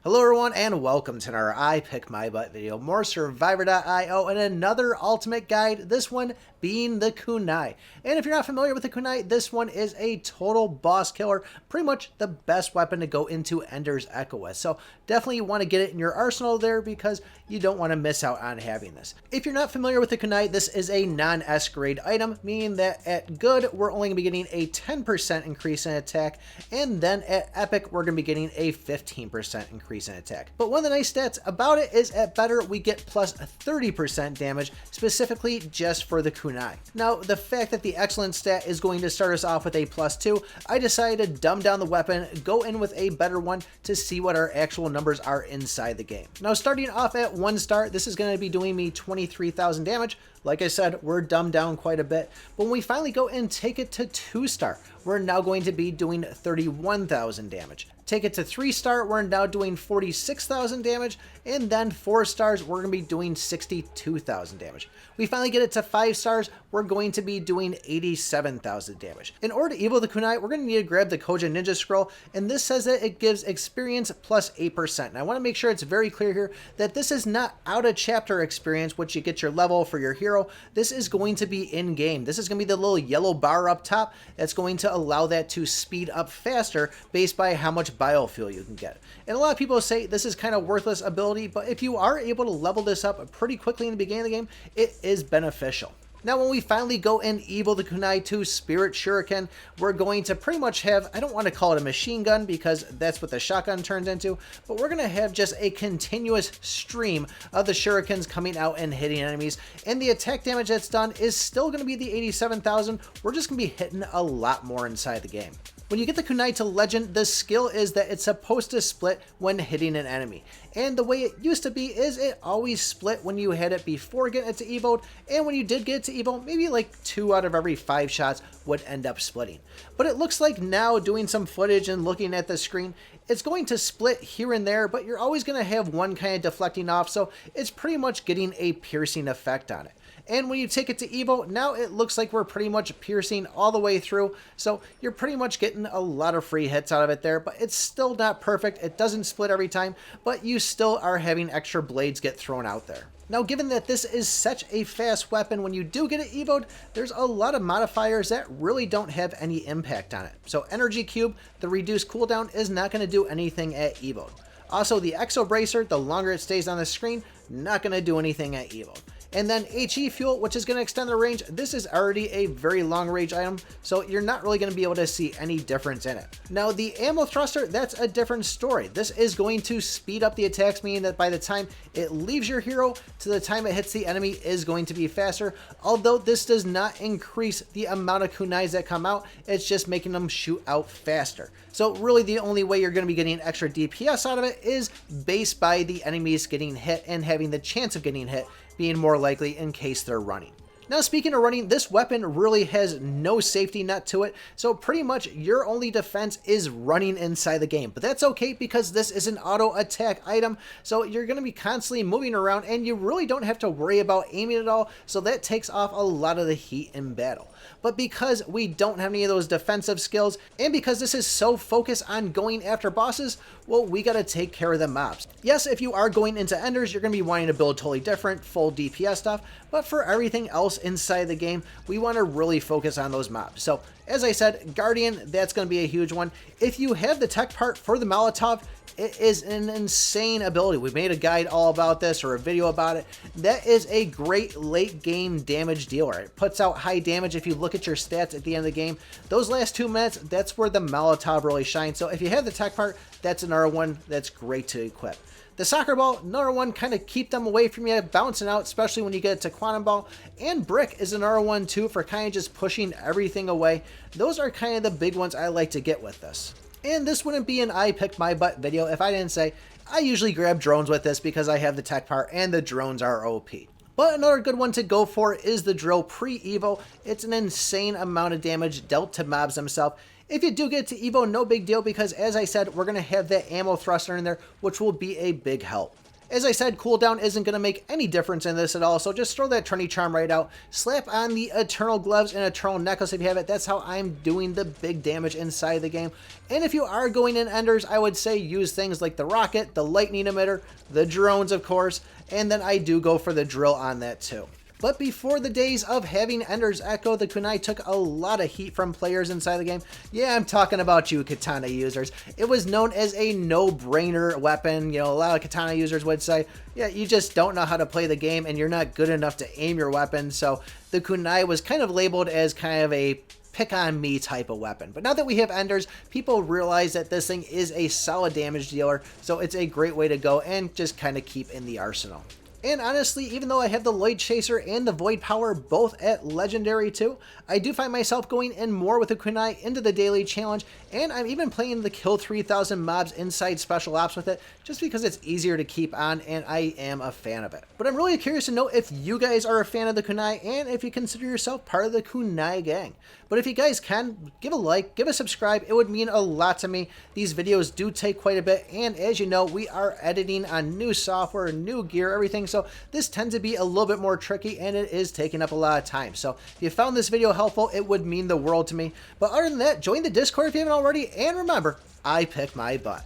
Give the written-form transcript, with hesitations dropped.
Hello everyone and welcome to another I Pick My Butt video, more Survivor.io and another ultimate guide, this one being the Kunai. And if you're not familiar with the Kunai, this one is a total boss killer, pretty much the best weapon to go into Ender's Echo with. So definitely you want to get it in your arsenal there because you don't want to miss out on having this. If you're not familiar with the Kunai, this is a non-S grade item, meaning that at good we're only going to be getting a 10% increase in attack, and then at epic we're going to be getting a 15% increase in attack. But one of the nice stats about it is at better we get plus 30% damage specifically just for the Kunai. Now the fact that the excellent stat is going to start us off with a +2, I decided to dumb down the weapon, go in with a better one to see what our actual numbers are inside the game. Now starting off at 1 star, this is going to be doing me 23,000 damage. Like I said, we're dumbed down quite a bit, but when we finally go and take it to 2 star, we're now going to be doing 31,000 damage. Take it to 3 star, we're now doing 46,000 damage, and then 4 stars, we're going to be doing 62,000 damage. We finally get it to 5 stars, we're going to be doing 87,000 damage. In order to evo the Kunai, we're going to need to grab the Koja Ninja Scroll, and this says that it gives experience plus 8%. And I want to make sure it's very clear here that this is not out of chapter experience, which you get your level for your hero. This is going to be in-game. This is going to be the little yellow bar up top that's going to allow that to speed up faster based by how much biofuel you can get. And a lot of people say this is kind of worthless ability, but if you are able to level this up pretty quickly in the beginning of the game, it is beneficial. Now when we finally go and evo the Kunai to Spirit Shuriken, we're going to pretty much have, I don't want to call it a machine gun because that's what the shotgun turns into, but we're going to have just a continuous stream of the shurikens coming out and hitting enemies, and the attack damage that's done is still going to be the 87,000. We're just going to be hitting a lot more inside the game. When you get the Kunai to Legend, the skill is that it's supposed to split when hitting an enemy. And the way it used to be is it always split when you had it before getting it to Evo, and when you did get it to Evo, maybe like 2 out of every 5 shots would end up splitting. But it looks like now, doing some footage and looking at the screen, it's going to split here and there, but you're always going to have one kind of deflecting off, so it's pretty much getting a piercing effect on it. And when you take it to Evo, now it looks like we're pretty much piercing all the way through, so you're pretty much getting a lot of free hits out of it there, but it's still not perfect. It doesn't split every time, but you still are having extra blades get thrown out there. Now, given that this is such a fast weapon, when you do get it evoed, there's a lot of modifiers that really don't have any impact on it. So Energy Cube, the reduced cooldown, is not going to do anything at evoed. Also, the Exo Bracer, the longer it stays on the screen, not going to do anything at evoed. And then HE Fuel, which is going to extend the range. This is already a very long range item, so you're not really going to be able to see any difference in it. Now, the Ammo Thruster, that's a different story. This is going to speed up the attacks, meaning that by the time it leaves your hero to the time it hits the enemy is going to be faster, although this does not increase the amount of kunais that come out, it's just making them shoot out faster. So really the only way you're going to be getting extra DPS out of it is based by the enemies getting hit and having the chance of getting hit being more likely in case they're running. Now, speaking of running, this weapon really has no safety net to it, so pretty much your only defense is running inside the game. But that's okay because this is an auto attack item, so you're going to be constantly moving around and you really don't have to worry about aiming at all, so that takes off a lot of the heat in battle. But because we don't have any of those defensive skills, and because this is so focused on going after bosses, well, we gotta take care of the mobs. Yes, if you are going into Enders, you're gonna be wanting to build totally different, full DPS stuff, but for everything else inside the game, we wanna really focus on those mobs. So, as I said, Guardian, that's gonna be a huge one. If you have the tech part for the Molotov, it is an insane ability. We made a guide all about this, or a video about it. That is a great late game damage dealer. It puts out high damage. If you look at your stats at the end of the game, those last 2 minutes, that's where the Molotov really shines. So if you have the tech part, that's another one that's great to equip. The Soccer Ball, another one, kind of keep them away from you, bouncing out, especially when you get to Quantum Ball. And Brick is another one too, for kind of just pushing everything away. Those are kind of the big ones I like to get with this. And this wouldn't be an I Pick My Butt video if I didn't say I usually grab drones with this because I have the tech part and the drones are OP. But another good one to go for is the drill pre-evo. It's an insane amount of damage dealt to mobs themselves. If you do get to evo, no big deal because, as I said, we're going to have that ammo thruster in there, which will be a big help. As I said, cooldown isn't going to make any difference in this at all, so just throw that Trinity Charm right out. Slap on the Eternal Gloves and Eternal Necklace if you have it. That's how I'm doing the big damage inside the game. And if you are going in Enders, I would say use things like the Rocket, the Lightning Emitter, the Drones, of course, and then I do go for the Drill on that too. But before the days of having Ender's Echo, the Kunai took a lot of heat from players inside the game. Yeah, I'm talking about you katana users. It was known as a no-brainer weapon. You know, a lot of katana users would say, yeah, you just don't know how to play the game and you're not good enough to aim your weapon. So the Kunai was kind of labeled as kind of a pick on me type of weapon. But now that we have Enders, people realize that this thing is a solid damage dealer. So it's a great way to go and just kind of keep in the arsenal. And honestly, even though I have the Light Chaser and the Void Power both at Legendary too, I do find myself going in more with the Kunai into the daily challenge, and I'm even playing the Kill 3000 mobs inside Special Ops with it, just because it's easier to keep on, and I am a fan of it. But I'm really curious to know if you guys are a fan of the Kunai, and if you consider yourself part of the Kunai gang. But if you guys can, give a like, give a subscribe, it would mean a lot to me. These videos do take quite a bit, and as you know, we are editing on new software, new gear, everything, so this tends to be a little bit more tricky, and it is taking up a lot of time. So if you found this video helpful, it would mean the world to me. But other than that, join the Discord if you haven't already, and remember, I pick my butt.